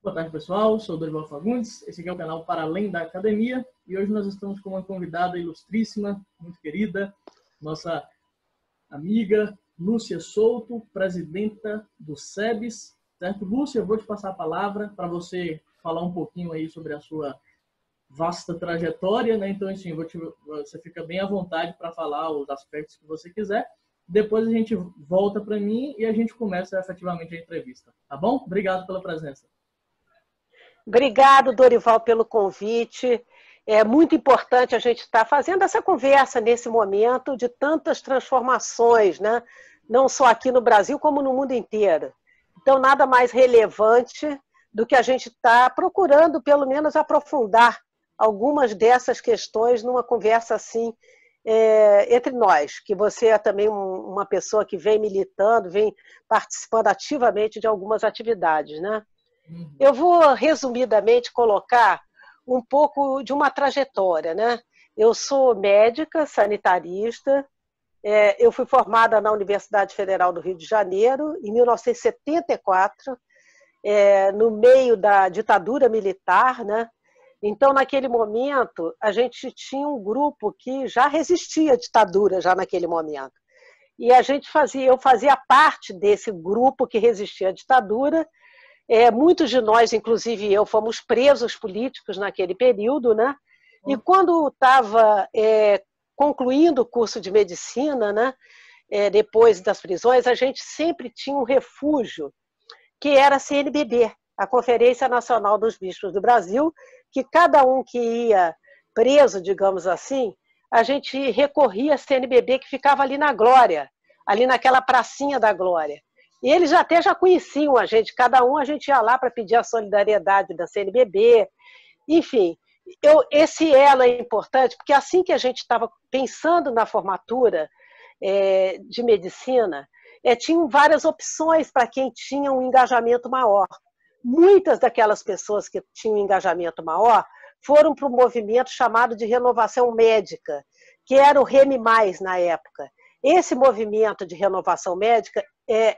Boa tarde, pessoal. Sou o Dorival Fagundes. Esse aqui é o canal Para Além da Academia. E hoje nós estamos com uma convidada ilustríssima, muito querida, nossa amiga Lúcia Souto, presidenta do SEBS. Certo, Lúcia? Eu vou te passar a palavra para você falar um pouquinho aí sobre a sua vasta trajetória, né? Então, assim, você fica bem à vontade para falar os aspectos que você quiser. Depois a gente volta para mim e a gente começa efetivamente a entrevista. Tá bom? Obrigado pela presença. Obrigado, Dorival, pelo convite. É muito importante a gente estar fazendo essa conversa nesse momento de tantas transformações, né? Não só aqui no Brasil, como no mundo inteiro. Então, nada mais relevante do que a gente estar procurando, pelo menos, aprofundar algumas dessas questões numa conversa assim, entre nós, que você é também uma pessoa que vem militando, vem participando ativamente de algumas atividades, né? Eu vou, resumidamente, colocar um pouco de uma trajetória, né? Eu sou médica, sanitarista, eu fui formada na Universidade Federal do Rio de Janeiro, em 1974, no meio da ditadura militar, né? Então, naquele momento, a gente tinha um grupo que já resistia à ditadura, já naquele momento. E eu fazia parte desse grupo que resistia à ditadura. Muitos de nós, inclusive eu, fomos presos políticos naquele período, né? E quando estava concluindo o curso de medicina, né? Depois das prisões, a gente sempre tinha um refúgio, que era a CNBB, a Conferência Nacional dos Bispos do Brasil, que cada um que ia preso, digamos assim, a gente recorria à CNBB, que ficava ali na Glória, ali naquela pracinha da Glória. E eles até já conheciam a gente, cada um a gente ia lá para pedir a solidariedade da CNBB. Enfim, esse elo é importante, porque assim que a gente estava pensando na formatura de medicina, tinham várias opções para quem tinha um engajamento maior. Muitas daquelas pessoas que tinham um engajamento maior foram para o movimento chamado de Renovação Médica, que era o REME+, na época. Esse movimento de renovação médica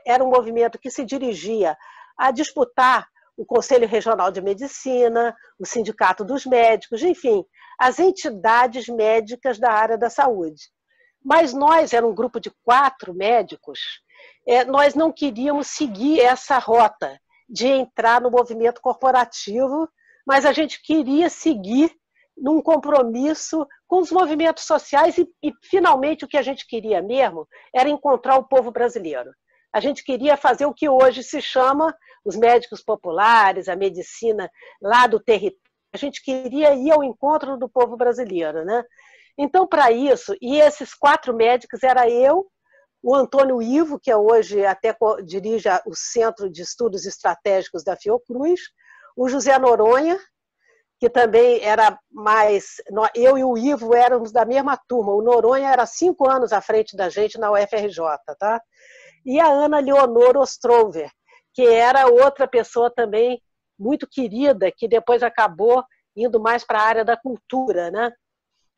era um movimento que se dirigia a disputar o Conselho Regional de Medicina, o Sindicato dos Médicos, enfim, as entidades médicas da área da saúde. Mas nós, era um grupo de 4 médicos, nós não queríamos seguir essa rota de entrar no movimento corporativo, mas a gente queria seguir num compromisso com os movimentos sociais e, finalmente, o que a gente queria mesmo era encontrar o povo brasileiro. A gente queria fazer o que hoje se chama os médicos populares, a medicina lá do território. A gente queria ir ao encontro do povo brasileiro, né? Então, para isso, e esses 4 médicos era eu, o Antônio Ivo, que hoje até dirige o Centro de Estudos Estratégicos da Fiocruz, o José Noronha, que também era mais... Eu e o Ivo éramos da mesma turma. O Noronha era 5 anos à frente da gente na UFRJ, tá? E a Ana Leonor Ostrover, que era outra pessoa também muito querida, que depois acabou indo mais para a área da cultura, né?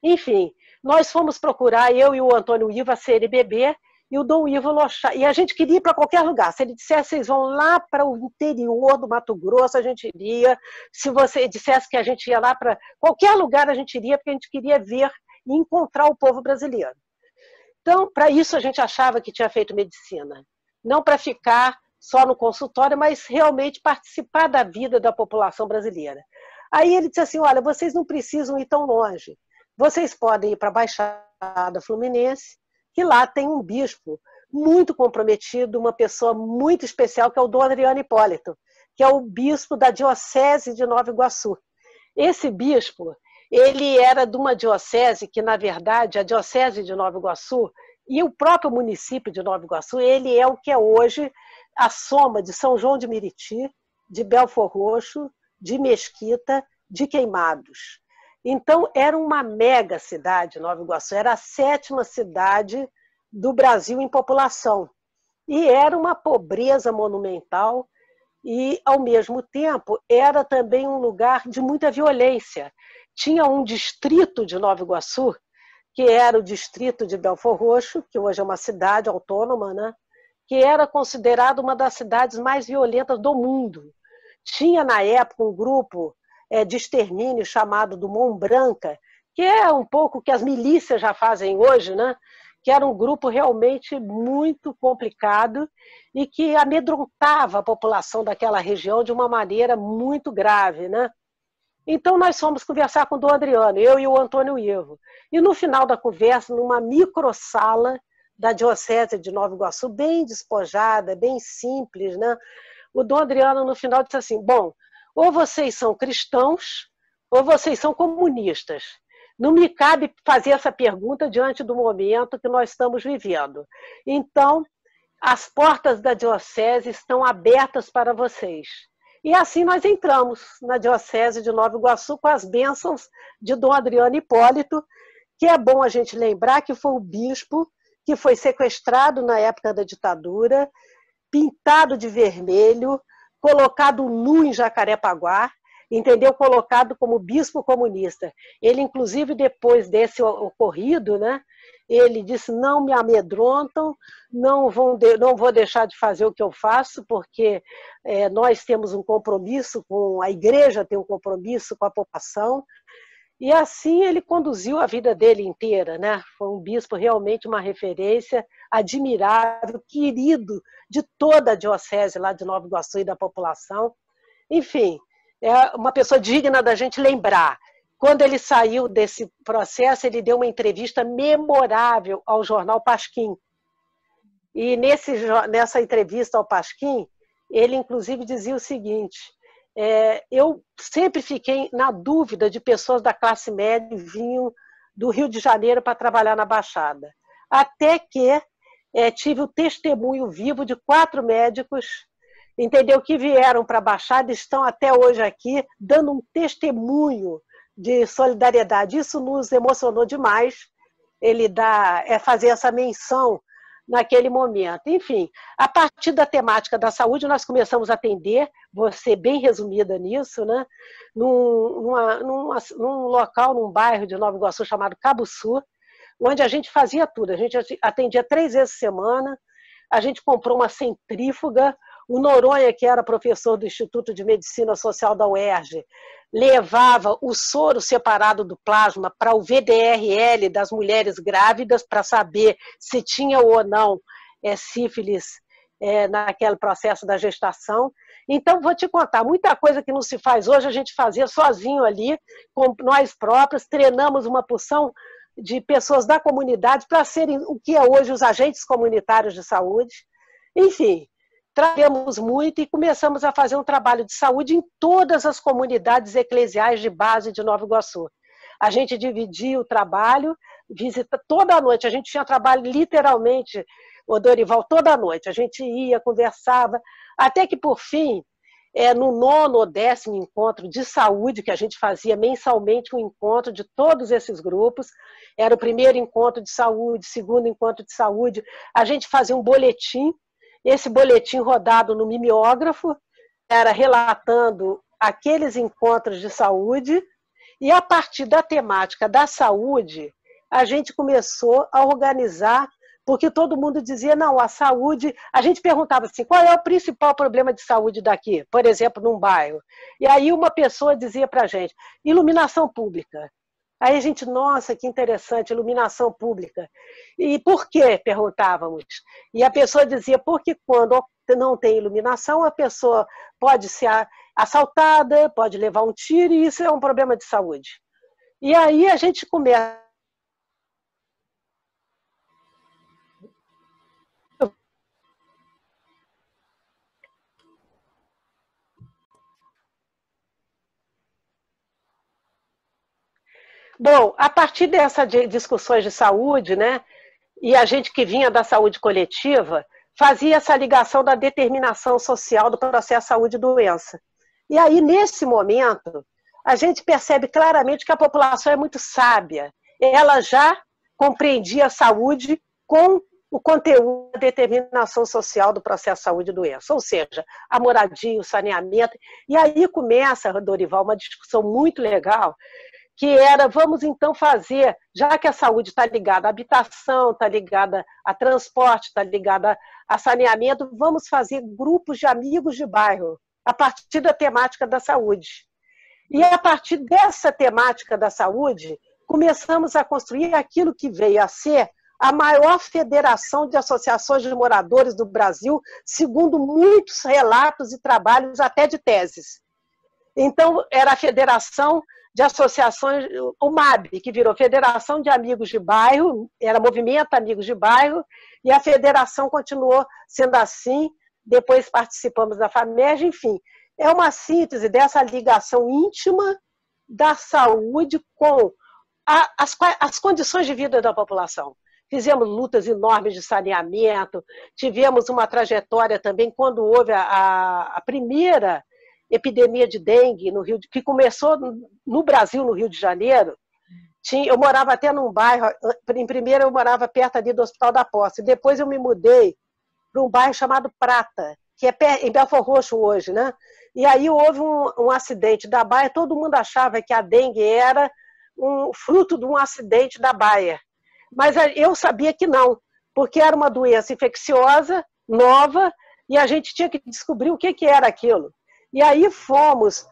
Enfim, nós fomos procurar, eu e o Antônio Ivo, a CNBB, e o Dom Ivo Lochá. E a gente queria ir para qualquer lugar. Se ele dissesse, vocês vão lá para o interior do Mato Grosso, a gente iria. Se você dissesse que a gente ia lá para qualquer lugar, a gente iria, porque a gente queria ver e encontrar o povo brasileiro. Então, para isso a gente achava que tinha feito medicina. Não para ficar só no consultório, mas realmente participar da vida da população brasileira. Aí ele disse assim, olha, vocês não precisam ir tão longe. Vocês podem ir para a Baixada Fluminense, que lá tem um bispo muito comprometido, uma pessoa muito especial, que é o Dom Adriano Hipólito, que é o bispo da Diocese de Nova Iguaçu. Esse bispo, ele era de uma diocese que, na verdade, a Diocese de Nova Iguaçu e o próprio município de Nova Iguaçu, ele é o que é hoje a soma de São João de Meriti, de Belfor Roxo, de Mesquita, de Queimados. Então, era uma mega cidade, Nova Iguaçu, era a 7ª cidade do Brasil em população. E era uma pobreza monumental e, ao mesmo tempo, era também um lugar de muita violência. Tinha um distrito de Nova Iguaçu, que era o distrito de Belfor Roxo, que hoje é uma cidade autônoma, né? Que era considerado uma das cidades mais violentas do mundo. tinha na época um grupo de extermínio chamado do Mão Branca, que é um pouco o que as milícias já fazem hoje, né? Que era um grupo realmente muito complicado e que amedrontava a população daquela região de uma maneira muito grave, né? Então, nós fomos conversar com o Dom Adriano, eu e o Antônio Ivo. E no final da conversa, numa microsala da Diocese de Nova Iguaçu, bem despojada, bem simples, né? O Dom Adriano, no final, disse assim, bom, ou vocês são cristãos, ou vocês são comunistas. Não me cabe fazer essa pergunta diante do momento que nós estamos vivendo. Então, as portas da Diocese estão abertas para vocês. E assim nós entramos na Diocese de Nova Iguaçu com as bênçãos de Dom Adriano Hipólito, que é bom a gente lembrar que foi o bispo que foi sequestrado na época da ditadura, pintado de vermelho, colocado nu em Jacarepaguá, entendeu? Colocado como bispo comunista. Ele, inclusive, depois desse ocorrido, né, ele disse, não me amedrontam, não vou deixar de fazer o que eu faço, porque nós temos um compromisso, a igreja tem um compromisso com a população, e assim ele conduziu a vida dele inteira, né? Foi um bispo realmente uma referência, admirável, querido de toda a diocese lá de Nova Iguaçu e da população. Enfim, é uma pessoa digna da gente lembrar. Quando ele saiu desse processo, ele deu uma entrevista memorável ao jornal Pasquim. E nessa entrevista ao Pasquim, ele inclusive dizia o seguinte, eu sempre fiquei na dúvida de pessoas da classe média que vinham do Rio de Janeiro para trabalhar na Baixada. Até que tive o testemunho vivo de 4 médicos, entendeu, que vieram para a Baixada e estão até hoje aqui dando um testemunho de solidariedade. Isso nos emocionou demais, ele fazer essa menção naquele momento. Enfim, a partir da temática da saúde, nós começamos a atender, vou ser bem resumida nisso, né? num local, num bairro de Nova Iguaçu chamado Cabo Sul, onde a gente fazia tudo. A gente atendia 3 vezes por semana, a gente comprou uma centrífuga, o Noronha, que era professor do Instituto de Medicina Social da UERJ, levava o soro separado do plasma para o VDRL das mulheres grávidas para saber se tinha ou não sífilis naquele processo da gestação. Então, vou te contar, muita coisa que não se faz hoje, a gente fazia sozinho ali, com nós próprios, treinamos uma porção de pessoas da comunidade para serem o que é hoje os agentes comunitários de saúde. Enfim, trabalhamos muito e começamos a fazer um trabalho de saúde em todas as comunidades eclesiais de base de Nova Iguaçu. A gente dividia o trabalho, visita toda a noite, a gente tinha trabalho literalmente, o Dorival, toda a noite. A gente ia, conversava, até que por fim, no 9º ou 10º encontro de saúde, que a gente fazia mensalmente um encontro de todos esses grupos, era o primeiro encontro de saúde, segundo encontro de saúde, a gente fazia um boletim. Esse boletim rodado no mimeógrafo era relatando aqueles encontros de saúde e a partir da temática da saúde, a gente começou a organizar, porque todo mundo dizia, não, a saúde... A gente perguntava assim, qual é o principal problema de saúde daqui? Por exemplo, num bairro. E aí uma pessoa dizia para a gente, iluminação pública. Aí a gente, nossa, que interessante, iluminação pública. E por quê? Perguntávamos. E a pessoa dizia, porque quando não tem iluminação, a pessoa pode ser assaltada, pode levar um tiro, e isso é um problema de saúde. E aí a gente começa... Bom, a partir dessas discussões de saúde, né, e a gente que vinha da saúde coletiva, fazia essa ligação da determinação social do processo saúde e doença. E aí, nesse momento, a gente percebe claramente que a população é muito sábia. Ela já compreendia a saúde com o conteúdo da determinação social do processo saúde e doença, ou seja, a moradia, o saneamento. E aí começa, Dorival, uma discussão muito legal, que era, vamos então fazer, já que a saúde está ligada à habitação, está ligada a transporte, está ligada a saneamento, vamos fazer grupos de amigos de bairro. a partir da temática da saúde. E a partir dessa temática da saúde, começamos a construir aquilo que veio a ser a maior federação de associações de moradores do Brasil, segundo muitos relatos e trabalhos, até de teses. Então, era a Federação de Associações, o MAB, que virou Federação de Amigos de Bairro, era Movimento Amigos de Bairro, e a federação continuou sendo assim, depois participamos da FAMERG, enfim. É uma síntese dessa ligação íntima da saúde com as condições de vida da população. Fizemos lutas enormes de saneamento, tivemos uma trajetória também quando houve a primeira epidemia de dengue no Rio, que começou no Brasil, no Rio de Janeiro. Eu morava até num bairro, em primeiro eu morava perto ali do Hospital da Posse, depois eu me mudei para um bairro chamado Prata, que é em Belford Roxo hoje, né? E aí houve um acidente da baia, todo mundo achava que a dengue era um fruto de um acidente da baia. Mas eu sabia que não, porque era uma doença infecciosa, nova, e a gente tinha que descobrir o que era aquilo. E aí fomos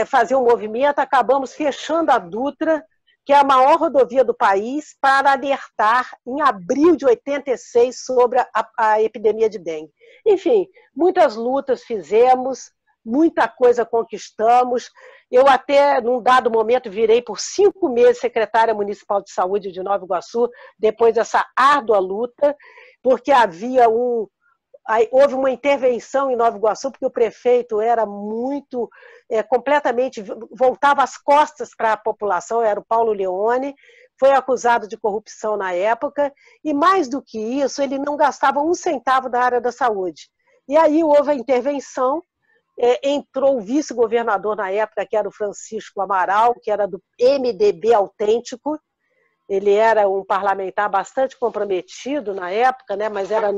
fazer um movimento, acabamos fechando a Dutra, que é a maior rodovia do país, para alertar em abril de 86 sobre a epidemia de dengue. Enfim, muitas lutas fizemos, muita coisa conquistamos. Eu até, num dado momento, virei por 5 meses secretária municipal de saúde de Nova Iguaçu, depois dessa árdua luta, porque houve uma intervenção em Nova Iguaçu, porque o prefeito era muito, completamente, voltava as costas para a população, era o Paulo Leone, foi acusado de corrupção na época, e mais do que isso, ele não gastava um centavo da área da saúde. E aí houve a intervenção, entrou o vice-governador na época, que era o Francisco Amaral, que era do MDB autêntico. Ele era um parlamentar bastante comprometido na época, né, mas era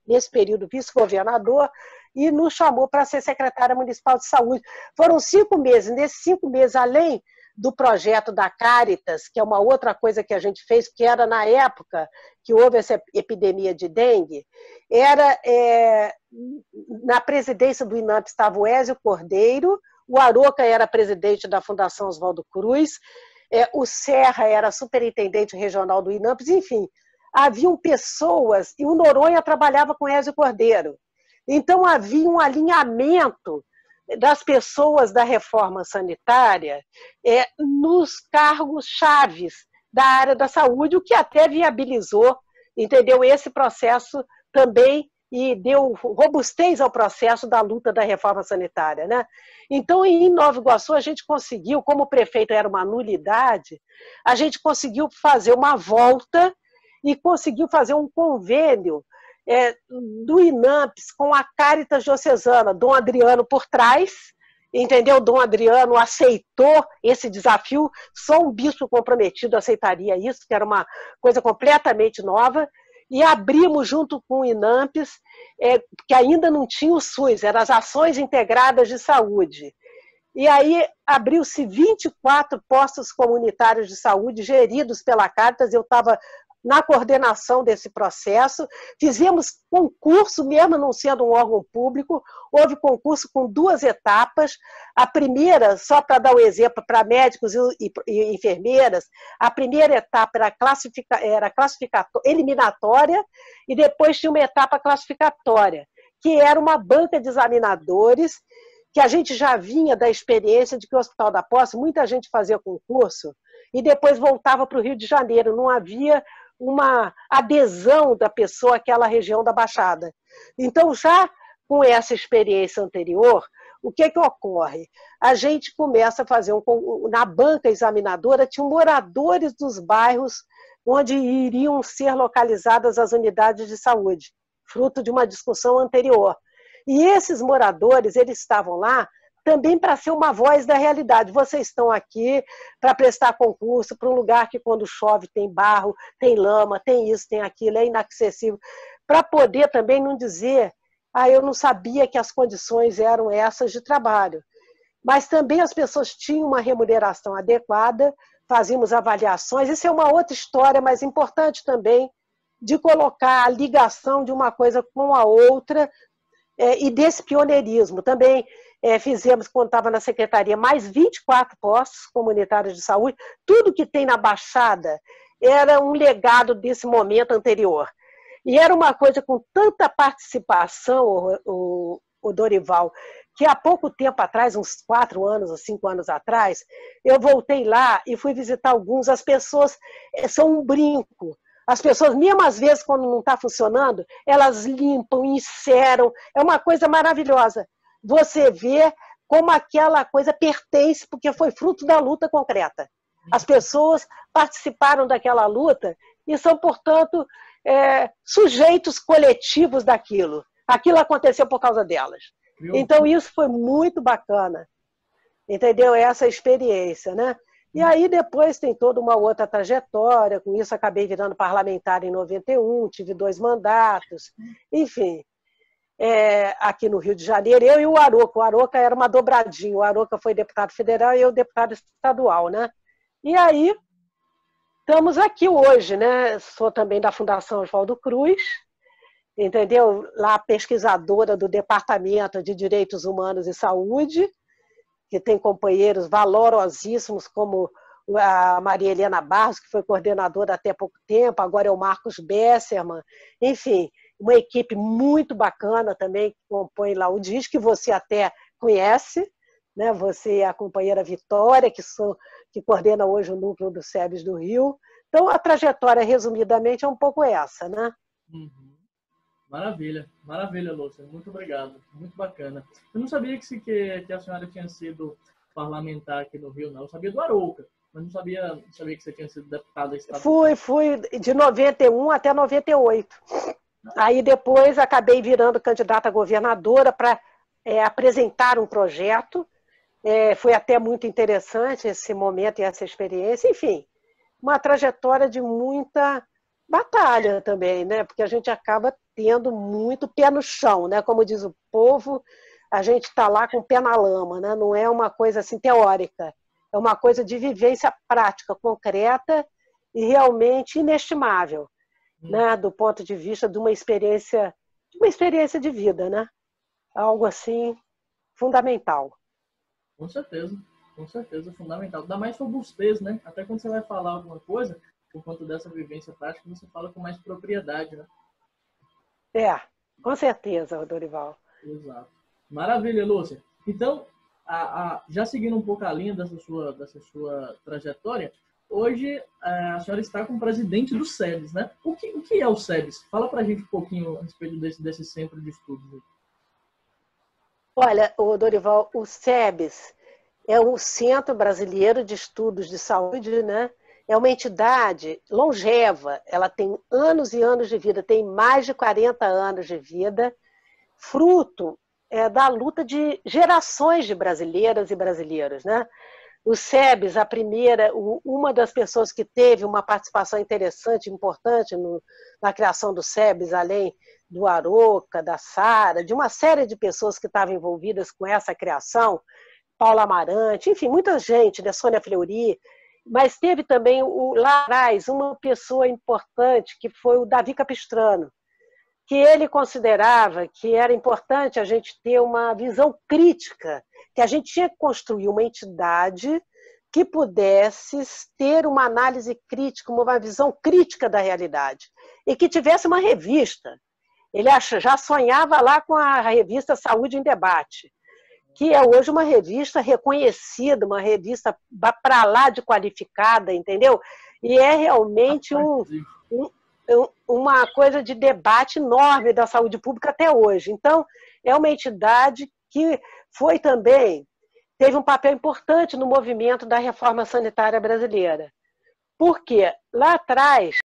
nesse período vice-governador, e nos chamou para ser secretária municipal de saúde. Foram 5 meses. Nesses 5 meses, além do projeto da Caritas, que é uma outra coisa que a gente fez, que era na época que houve essa epidemia de dengue, era na presidência do INAMP estava o Ézio Cordeiro, o Aroca era presidente da Fundação Oswaldo Cruz, o Serra era superintendente regional do INAMPS, enfim, haviam pessoas, e o Noronha trabalhava com Ézio Cordeiro. Então havia um alinhamento das pessoas da reforma sanitária nos cargos chaves da área da saúde, o que até viabilizou, entendeu, esse processo também e deu robustez ao processo da luta da reforma sanitária, né? Então, em Nova Iguaçu, a gente conseguiu, como o prefeito era uma nulidade, a gente conseguiu fazer uma volta e conseguiu fazer um convênio do INAMPS com a Caritas Diocesana, Dom Adriano por trás, entendeu? Dom Adriano aceitou esse desafio, só um bispo comprometido aceitaria isso, que era uma coisa completamente nova, e abrimos junto com o INAMPS, que ainda não tinha o SUS, eram as Ações Integradas de Saúde. E aí abriu-se 24 postos comunitários de saúde geridos pela Caritas, eu estava na coordenação desse processo, fizemos concurso, mesmo não sendo um órgão público, houve concurso com 2 etapas, a primeira, só para dar um exemplo para médicos e enfermeiras, a primeira etapa era eliminatória e depois tinha uma etapa classificatória, que era uma banca de examinadores, que a gente já vinha da experiência de que o Hospital da Posse, muita gente fazia concurso e depois voltava para o Rio de Janeiro, não havia uma adesão da pessoa àquela região da Baixada. Então, já com essa experiência anterior, o que ocorre? A gente começa a fazer, na banca examinadora, tinham moradores dos bairros onde iriam ser localizadas as unidades de saúde, fruto de uma discussão anterior. E esses moradores, eles estavam lá também para ser uma voz da realidade. Vocês estão aqui para prestar concurso para um lugar que quando chove tem barro, tem lama, tem isso, tem aquilo, é inacessível. Para poder também não dizer, eu não sabia que as condições eram essas de trabalho. Mas também as pessoas tinham uma remuneração adequada, fazíamos avaliações. Isso é uma outra história, mas importante também, de colocar a ligação de uma coisa com a outra, e desse pioneirismo. Também fizemos, quando estava na secretaria, mais 24 postos comunitários de saúde. Tudo que tem na Baixada era um legado desse momento anterior. E era uma coisa com tanta participação, o Dorival, que há pouco tempo atrás, uns 4 anos ou 5 anos atrás, eu voltei lá e fui visitar alguns. As pessoas são um brinco. As pessoas, mesmo às vezes, quando não está funcionando, elas limpam, enceram. É uma coisa maravilhosa. Você vê como aquela coisa pertence, porque foi fruto da luta concreta. As pessoas participaram daquela luta e são, portanto, sujeitos coletivos daquilo. Aquilo aconteceu por causa delas. Então, isso foi muito bacana. Entendeu? Essa experiência, né? E aí depois tem toda uma outra trajetória. Com isso, acabei virando parlamentar em 91, tive 2 mandatos. Enfim, aqui no Rio de Janeiro, eu e o Aroca. O Aroca era uma dobradinha. O Aroca foi deputado federal e eu deputado estadual, né? E aí, estamos aqui hoje, né? Sou também da Fundação Oswaldo Cruz, entendeu? Lá pesquisadora do Departamento de Direitos Humanos e Saúde, que tem companheiros valorosíssimos como a Maria Helena Barros, que foi coordenadora até pouco tempo, agora é o Marcos Besserman. Enfim, uma equipe muito bacana também que compõe lá o DIS, que você até conhece, né? Você e a companheira Vitória, que coordena hoje o núcleo do SEBS do Rio. Então, a trajetória, resumidamente, é um pouco essa, né? Uhum. Maravilha, maravilha, Lúcia. Muito obrigado. Muito bacana. Eu não sabia que a senhora tinha sido parlamentar aqui no Rio, não. Eu sabia do Arouca, mas não sabia que você tinha sido deputada estadual. Fui de 91 até 98. Aí depois acabei virando candidata a governadora para apresentar um projeto. Foi até muito interessante esse momento e essa experiência. Enfim, uma trajetória de muita batalha também, né? Porque a gente acaba tendo muito pé no chão, né? Como diz o povo, a gente está lá com o pé na lama, né? Não é uma coisa assim teórica, é uma coisa de vivência prática, concreta e realmente inestimável, né? Do ponto de vista de uma experiência de vida, né? Algo assim fundamental. Com certeza, fundamental. Dá mais robustez, né? Até quando você vai falar alguma coisa, por conta dessa vivência prática, você fala com mais propriedade, né? Com certeza, Dorival. Exato. Maravilha, Lúcia. Então, já seguindo um pouco a linha dessa sua trajetória, hoje a senhora está como presidente do SEBS, né? O que é o SEBS? Fala para a gente um pouquinho a respeito desse centro de estudos. Olha, Dorival, o SEBS é o Centro Brasileiro de Estudos de Saúde, né? É uma entidade longeva, ela tem anos e anos de vida, tem mais de 40 anos de vida, fruto da luta de gerações de brasileiras e brasileiros, né? O SEBS, uma das pessoas que teve uma participação interessante, importante na criação do SEBS, além do Aroca, da Sara, de uma série de pessoas que estavam envolvidas com essa criação, Paula Amarante, enfim, muita gente, né? Sônia Fleury, mas teve também lá atrás uma pessoa importante, que foi o Davi Capistrano, que ele considerava que era importante a gente ter uma visão crítica, que a gente tinha que construir uma entidade que pudesse ter uma análise crítica, uma visão crítica da realidade, e que tivesse uma revista. Ele já sonhava lá com a revista Saúde em Debate, que é hoje uma revista reconhecida, uma revista para lá de qualificada, entendeu? E é realmente uma coisa de debate enorme da saúde pública até hoje. Então, é uma entidade que teve um papel importante no movimento da reforma sanitária brasileira. Porque lá atrás